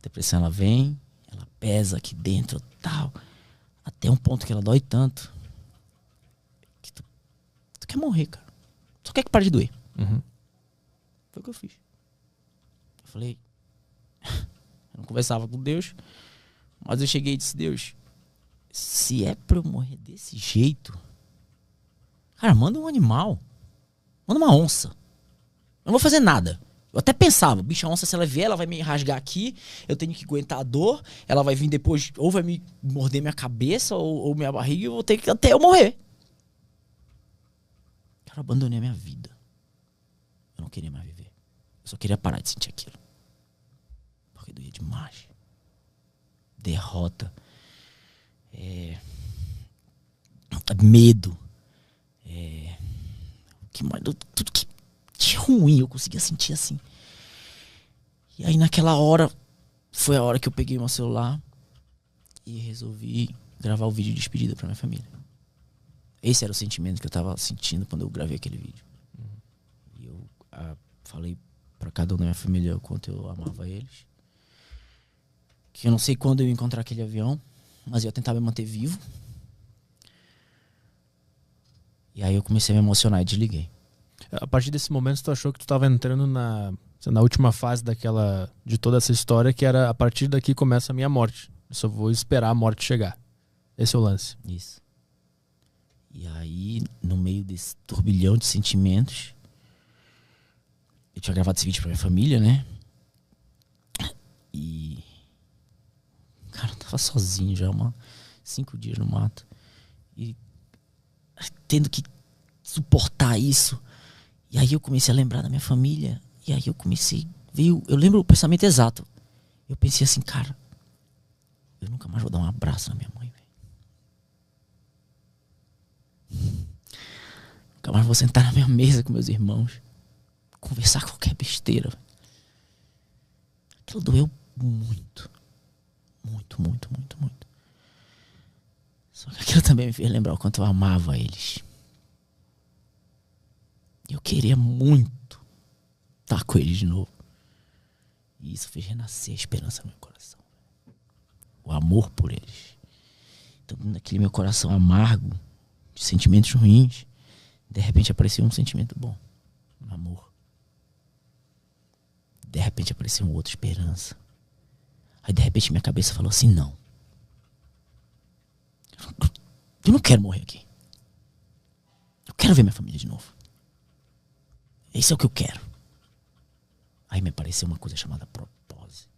depressão ela vem, ela pesa aqui dentro, tal, até um ponto que ela dói tanto que tu quer morrer, cara. Só quer que pare de doer. Uhum. Foi o que eu fiz. Eu falei, eu não conversava com Deus, mas eu cheguei e disse, Deus, se é pra eu morrer desse jeito, cara, manda um animal, manda uma onça. Eu não vou fazer nada. Eu até pensava, bicho, a onça, se ela vier, ela vai me rasgar aqui, eu tenho que aguentar a dor, ela vai vir depois, ou vai me morder minha cabeça, ou minha barriga, e eu vou ter que até eu morrer. Cara, eu abandonei a minha vida. Eu não queria mais viver. Eu só queria parar de sentir aquilo. Porque doía demais. Derrota. Medo. Tudo que de ruim eu conseguia sentir assim. E aí naquela hora, foi a hora que eu peguei meu celular e resolvi gravar o vídeo de despedida pra minha família. Esse era o sentimento que eu tava sentindo quando eu gravei aquele vídeo. E eu falei pra cada um da minha família o quanto eu amava eles. Que eu não sei quando eu ia encontrar aquele avião, mas eu ia tentar me manter vivo. E aí eu comecei a me emocionar e desliguei. A partir desse momento, tu achou que tu tava entrando na última fase de toda essa história, que era, a partir daqui começa a minha morte. Eu só vou esperar a morte chegar. Esse é o lance. Isso. E aí, no meio desse turbilhão de sentimentos, eu tinha gravado esse vídeo pra minha família, né? E... cara, eu tava sozinho já, 5 dias no mato. E tendo que suportar isso. E aí eu comecei a lembrar da minha família. E aí eu lembro o pensamento exato. Eu pensei assim, cara, eu nunca mais vou dar um abraço na minha mãe, velho. Nunca mais vou sentar na minha mesa com meus irmãos, conversar qualquer besteira. Aquilo doeu muito. Muito, muito, muito, muito. Só que aquilo também me fez lembrar o quanto eu amava eles. Eu queria muito estar com eles de novo. E isso fez renascer a esperança no meu coração. O amor por eles. Então, naquele meu coração amargo, de sentimentos ruins, de repente apareceu um sentimento bom. Um amor. De repente apareceu outra esperança. Aí de repente minha cabeça falou assim, não. Eu não quero morrer aqui. Eu quero ver minha família de novo. Isso é o que eu quero. Aí me apareceu uma coisa chamada propósito.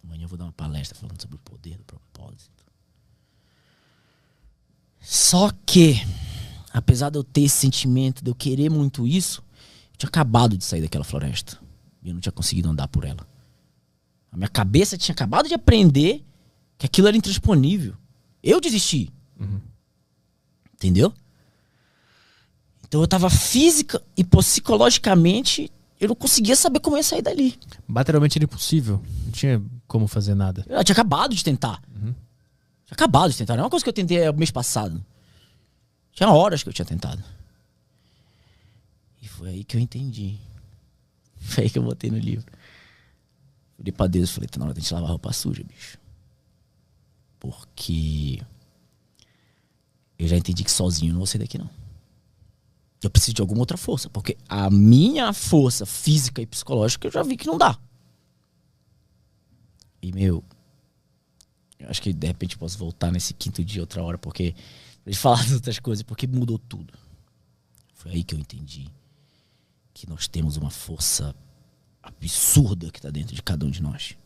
Amanhã eu vou dar uma palestra falando sobre o poder do propósito. Só que, apesar de eu ter esse sentimento, de eu querer muito isso, eu tinha acabado de sair daquela floresta. E eu não tinha conseguido andar por ela. A minha cabeça tinha acabado de aprender que aquilo era intransponível. Eu desisti. Uhum. Entendeu? Então eu tava física e psicologicamente, eu não conseguia saber como eu ia sair dali. Materialmente era impossível. Não tinha como fazer nada. Eu tinha acabado de tentar. Uhum. Tinha acabado de tentar. Não é uma coisa que eu tentei mês passado. Tinha horas que eu tinha tentado. E foi aí que eu entendi. Foi aí que eu botei no livro. Falei pra Deus, falei, tá na hora de a gente lavar a roupa suja, bicho. Porque eu já entendi que sozinho eu não vou sair daqui, não. Eu preciso de alguma outra força. Porque a minha força física e psicológica eu já vi que não dá. E, eu acho que de repente eu posso voltar nesse 5º dia outra hora, porque pra gente falar das outras coisas, porque mudou tudo. Foi aí que eu entendi que nós temos uma força absurda que tá dentro de cada um de nós.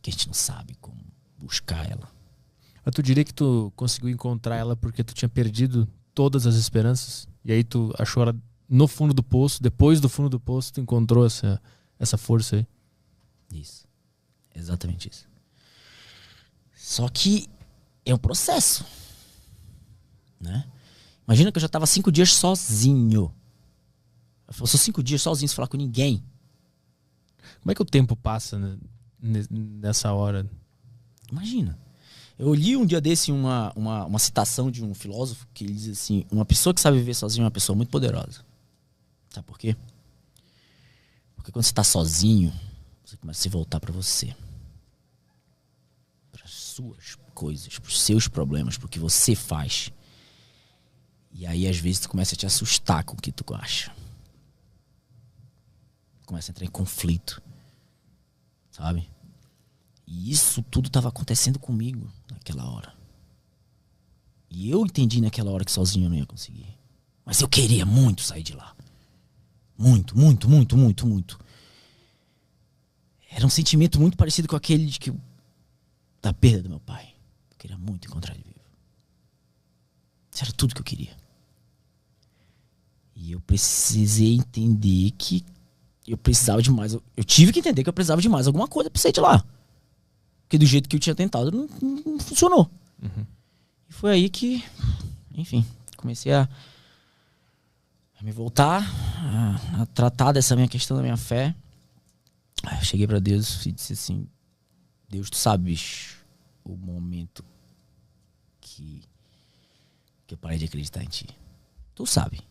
Que a gente não sabe como buscar ela. Mas tu diria que tu conseguiu encontrar ela porque tu tinha perdido todas as esperanças? E aí tu achou ela no fundo do poço, depois do fundo do poço tu encontrou essa força aí? Isso. Exatamente isso. Só que é um processo, né? Imagina que eu já tava 5 dias sozinho. Eu sou 5 dias sozinho, sem falar com ninguém. Como é que o tempo passa, né, nessa hora? Imagina. Eu li um dia desse uma citação de um filósofo que ele diz assim: uma pessoa que sabe viver sozinha é uma pessoa muito poderosa. Sabe por quê? Porque quando você tá sozinho, Você começa a se voltar pra você. Para suas coisas, pros seus problemas, pro que você faz. E aí, às vezes, tu começa a te assustar com o que tu acha. Começa a entrar em conflito. Sabe? E isso tudo estava acontecendo comigo naquela hora. E eu entendi naquela hora que sozinho eu não ia conseguir. Mas eu queria muito sair de lá. Muito, muito, muito, muito, muito. Era um sentimento muito parecido com aquele de que da perda do meu pai. Eu queria muito encontrar ele vivo. Isso era tudo que eu queria. E eu precisei entender que eu precisava de mais. Eu tive que entender que eu precisava de mais alguma coisa pra sair de lá. Porque do jeito que eu tinha tentado, não funcionou. Uhum. E foi aí que, enfim, comecei a me voltar, a tratar dessa minha questão da minha fé. Aí eu cheguei pra Deus e disse assim: Deus, tu sabes o momento que eu parei de acreditar em ti. Tu sabe.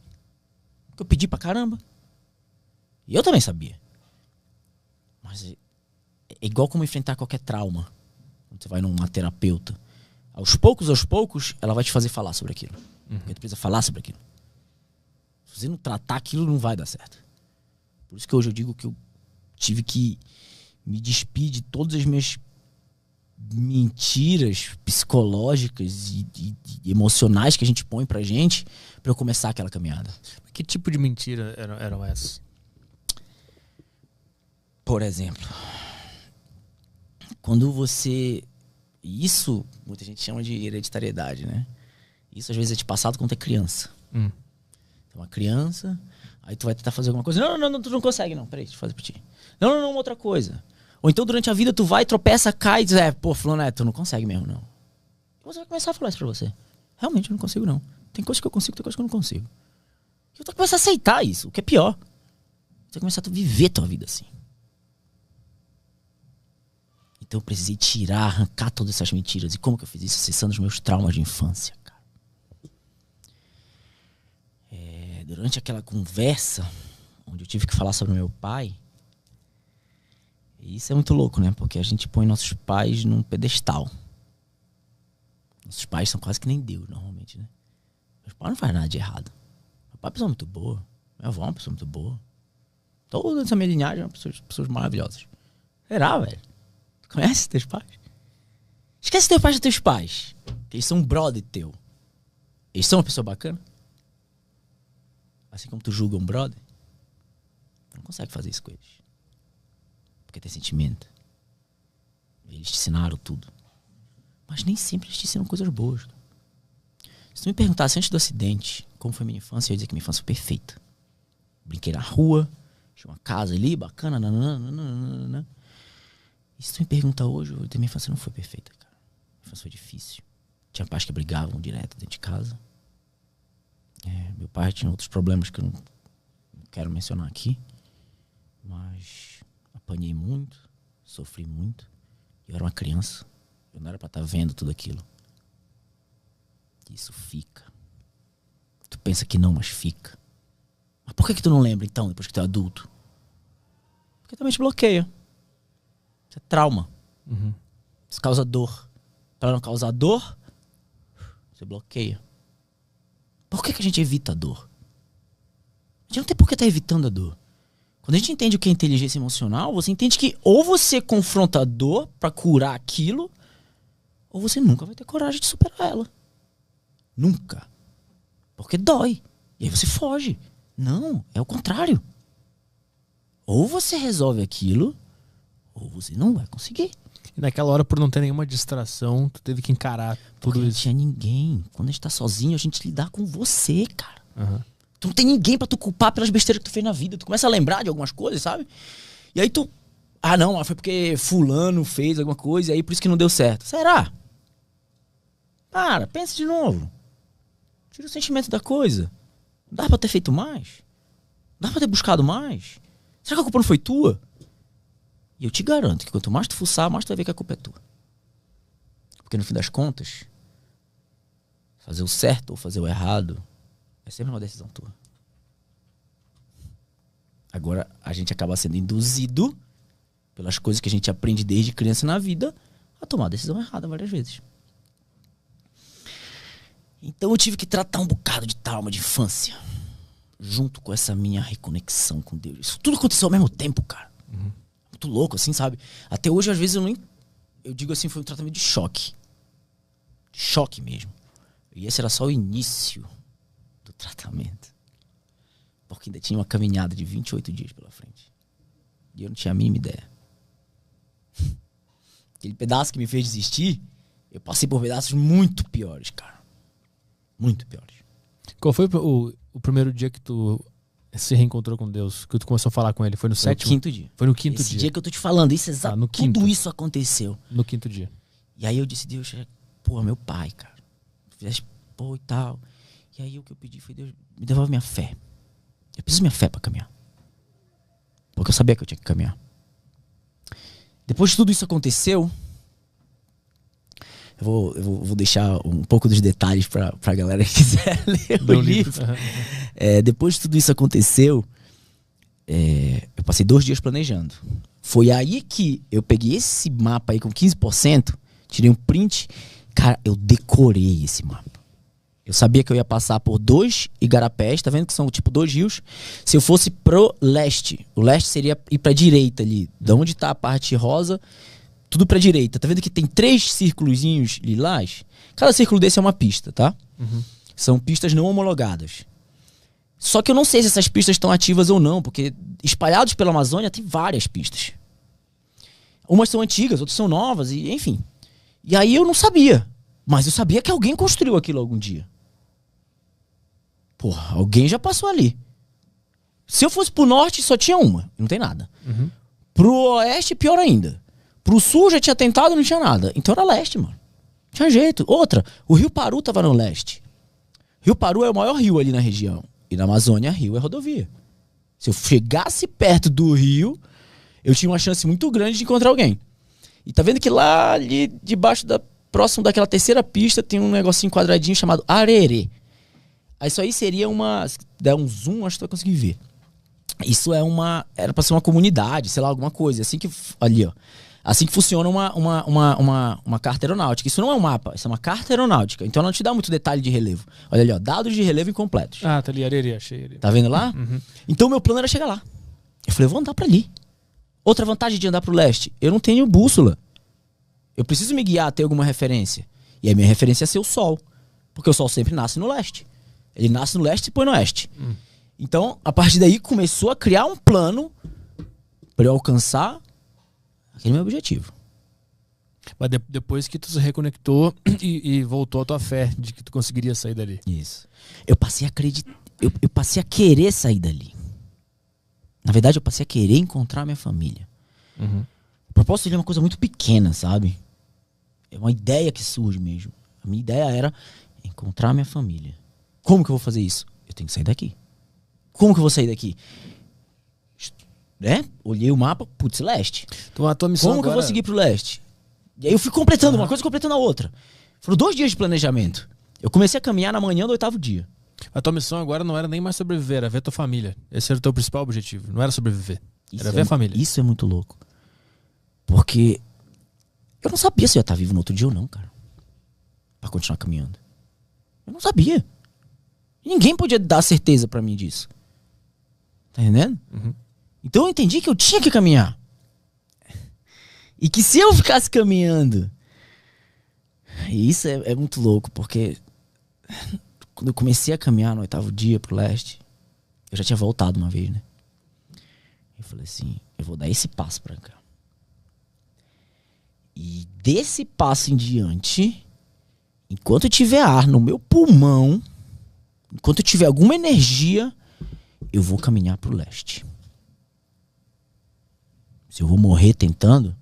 Que eu pedi pra caramba. E eu também sabia. Mas é igual como enfrentar qualquer trauma. Quando você vai numa terapeuta. Aos poucos, ela vai te fazer falar sobre aquilo. Porque tu precisa falar sobre aquilo. Se você não tratar aquilo, não vai dar certo. Por isso que hoje eu digo que eu tive que me despir de todas as minhas mentiras psicológicas e emocionais que a gente põe pra gente pra eu começar aquela caminhada. Que tipo de mentira eram essas? Por exemplo, quando você... Isso, muita gente chama de hereditariedade, né? Isso às vezes é de passado quando é criança. Então, uma criança, aí tu vai tentar fazer alguma coisa. Não, tu não consegue não. Peraí, deixa eu fazer pra ti. Não, outra coisa. Ou então durante a vida tu vai, tropeça, cai e diz, pô, fulano, tu não consegue mesmo, não. E você vai começar a falar isso pra você. Realmente, eu não consigo, não. Tem coisa que eu consigo, tem coisa que eu não consigo. E tu vai começar a aceitar isso, o que é pior. Você vai começar a viver tua vida assim. Então eu precisei arrancar todas essas mentiras. E como que eu fiz isso? Acessando os meus traumas de infância, cara. Durante aquela conversa, onde eu tive que falar sobre o meu pai, e isso é muito louco, né? Porque a gente põe nossos pais num pedestal. Nossos pais são quase que nem Deus, normalmente, né? Meus pais não fazem nada de errado. Meu pai é uma pessoa muito boa. Minha avó é uma pessoa muito boa. Toda essa minha linhagem é uma pessoas maravilhosas. Será, velho? Tu conhece teus pais? Esquece teus pais dos teus pais. Que eles são um brother teu. Eles são uma pessoa bacana? Assim como tu julga um brother, tu não consegue fazer isso com eles. Porque tem sentimento. Eles te ensinaram tudo. Mas nem sempre eles te ensinam coisas boas. Se tu me perguntasse antes do acidente como foi minha infância, eu ia dizer que minha infância foi perfeita. Brinquei na rua, tinha uma casa ali, bacana, nananana. E se tu me perguntar hoje, eu vou dizer, minha infância não foi perfeita, cara. Minha infância foi difícil. Tinha pais que brigavam direto dentro de casa. Meu pai tinha outros problemas que eu não quero mencionar aqui. Mas apanhei muito, sofri muito. Eu era uma criança. Eu não era pra estar vendo tudo aquilo. Isso fica. Tu pensa que não, mas fica. Mas por que tu não lembra então, depois que tu é adulto? Porque também te bloqueia. Isso é trauma. Isso causa dor. Pra não causar dor, você bloqueia. Por que a gente evita a dor? A gente não tem por que estar evitando a dor. Quando a gente entende o que é inteligência emocional, você entende que ou você confronta a dor pra curar aquilo, ou você nunca vai ter coragem de superar ela. Nunca. Porque dói. E aí você foge. Não, é o contrário. Ou você resolve aquilo, ou você não vai conseguir. E naquela hora, por não ter nenhuma distração, tu teve que encarar tudo Porque isso. não tinha ninguém. Quando a gente tá sozinho, a gente lidar com você, cara. Uhum. Tu não tem ninguém pra tu culpar pelas besteiras que tu fez na vida. Tu começa a lembrar de algumas coisas, sabe? E aí tu... não, mas foi porque fulano fez alguma coisa e aí por isso que não deu certo. Será? Para, pensa de novo. Tira o sentimento da coisa. Não dá pra ter feito mais? Não dá pra ter buscado mais? Será que a culpa não foi tua? E eu te garanto que quanto mais tu fuçar, mais tu vai ver que a culpa é tua. Porque no fim das contas, fazer o certo ou fazer o errado é sempre uma decisão tua. Agora, a gente acaba sendo induzido pelas coisas que a gente aprende desde criança na vida, a tomar a decisão errada várias vezes. Então eu tive que tratar um bocado de trauma de infância, junto com essa minha reconexão com Deus. Isso tudo aconteceu ao mesmo tempo, cara. Muito louco, assim, sabe? Até hoje, às vezes, eu digo assim, foi um tratamento de choque. Choque mesmo. E esse era só o início do tratamento. Porque ainda tinha uma caminhada de 28 dias pela frente. E eu não tinha a mínima ideia. Aquele pedaço que me fez desistir, eu passei por pedaços muito piores, cara. Muito piores. Qual foi o primeiro dia que tu se reencontrou com Deus? Que tu começou a falar com ele? Foi no sétimo? No quinto dia. Foi no quinto Esse dia. dia que eu tô te falando, isso é exato. No quinto. Tudo isso aconteceu. No quinto dia. E aí eu disse, Deus, pô, meu pai, cara. Fizeste, pô, e tal. E aí o que eu pedi foi, Deus, me devolve minha fé. Eu preciso minha fé pra caminhar. Porque eu sabia que eu tinha que caminhar. Depois de tudo isso aconteceu, eu vou deixar um pouco dos detalhes pra galera que quiser ler o livro. Depois de tudo isso aconteceu, eu passei 2 dias planejando. Foi aí que eu peguei esse mapa aí com 15%, tirei um print. Cara, eu decorei esse mapa. Eu sabia que eu ia passar por 2 igarapés, tá vendo que são tipo 2 rios? Se eu fosse pro leste, o leste seria ir pra direita ali, da onde tá a parte rosa, tudo pra direita. Tá vendo que tem 3 círculozinhos lilás? Cada círculo desse é uma pista, tá? São pistas não homologadas. Só que eu não sei se essas pistas estão ativas ou não, porque espalhados pela Amazônia tem várias pistas. Umas são antigas, outras são novas, e enfim. E aí eu não sabia, mas eu sabia que alguém construiu aquilo algum dia. Porra, alguém já passou ali. Se eu fosse pro norte, só tinha uma, não tem nada. Pro oeste, pior ainda. Pro sul já tinha tentado, não tinha nada. Então era leste, mano. Tinha jeito. Outra, o Rio Paru tava no leste. Rio Paru é o maior rio ali na região. E na Amazônia, rio é rodovia. Se eu chegasse perto do rio, eu tinha uma chance muito grande de encontrar alguém. E tá vendo que lá ali debaixo próximo daquela terceira pista tem um negocinho quadradinho chamado Arerê. Isso aí seria se der um zoom, acho que tu vai conseguir ver. Isso era pra ser uma comunidade, sei lá, alguma coisa. Assim que, ali, ó. Assim que funciona uma carta aeronáutica. Isso não é um mapa, isso é uma carta aeronáutica. Então ela não te dá muito detalhe de relevo. Olha ali, ó, dados de relevo incompletos. Ah, tá ali, Arerê, achei ele. Tá vendo lá? Então meu plano era chegar lá. Eu falei, eu vou andar pra ali. Outra vantagem de andar pro leste, eu não tenho bússola. Eu preciso me guiar, ter alguma referência. E a minha referência é ser o sol. Porque o sol sempre nasce no leste. Ele nasce no leste e põe no oeste. Então, a partir daí, começou a criar um plano para eu alcançar aquele meu objetivo. Mas depois que tu se reconectou e voltou a tua fé de que tu conseguiria sair dali. Isso. Eu passei a acreditar. Eu passei a querer sair dali. Na verdade, eu passei a querer encontrar minha família. O propósito é uma coisa muito pequena, sabe? É uma ideia que surge mesmo. A minha ideia era encontrar minha família. Como que eu vou fazer isso? Eu tenho que sair daqui. Como que eu vou sair daqui? Olhei o mapa, putz, leste. Então a tua missão Como que eu vou seguir pro leste? E aí eu fui completando, uma coisa completando a outra. Foram 2 dias de planejamento. Eu comecei a caminhar na manhã do 8º dia. A tua missão agora não era nem mais sobreviver, era ver tua família. Esse era o teu principal objetivo. Não era sobreviver, era ver a família. Isso é muito louco. Porque eu não sabia se eu ia estar vivo no outro dia ou não, cara. Pra continuar caminhando. Eu não sabia. Ninguém podia dar certeza pra mim disso. Tá entendendo? Então eu entendi que eu tinha que caminhar. E que se eu ficasse caminhando... E isso é muito louco, porque... Quando eu comecei a caminhar no 8º dia pro leste, eu já tinha voltado uma vez, né? Eu falei assim, eu vou dar esse passo pra cá. E desse passo em diante, enquanto eu tiver ar no meu pulmão, enquanto eu tiver alguma energia, eu vou caminhar pro leste. Se eu vou morrer tentando,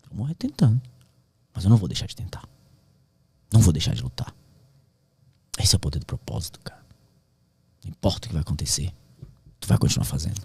eu vou morrer tentando. Mas eu não vou deixar de tentar. Não vou deixar de lutar. Esse é o poder do propósito, cara. Não importa o que vai acontecer, tu vai continuar fazendo.